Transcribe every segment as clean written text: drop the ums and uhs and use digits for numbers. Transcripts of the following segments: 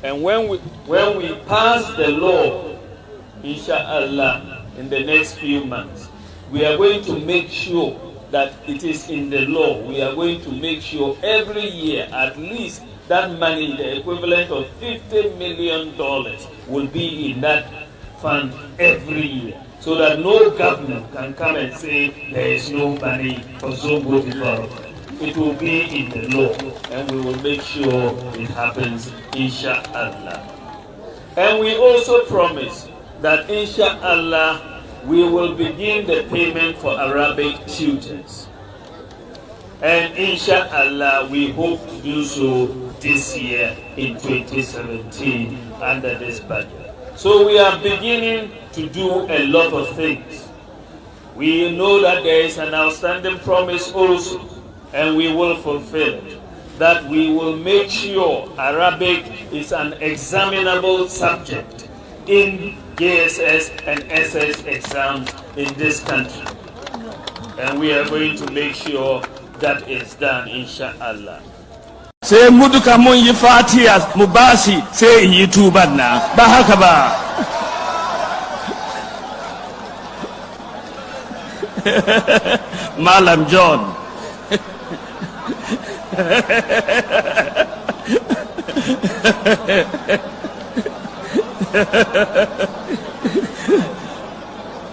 And when we pass the law, inshallah, in the next few months, we are going to make sure that it is in the law. We are going to make sure every year at least that money, the equivalent of $50 million, will be in that fund every year, so that no government can come and say there is no money for Zongo development. It will be in the law, and we will make sure it happens, inshallah. And we also promise that, inshallah, we will begin the payment for Arabic tutors. And inshallah, we hope to do so this year in 2017 under this budget. So we are beginning to do a lot of things. We know that there is an outstanding promise also, and we will fulfill it, that we will make sure Arabic is an examinable subject in JSS and SS exams in this country. And we are going to make sure that is done, inshallah. Sai mu duka mun yi fatiha mu bashi sai in yi tuban na ba haka ba. Malam John.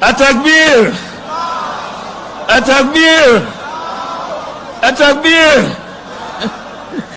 Atakbir! Atakbir! Atakbir!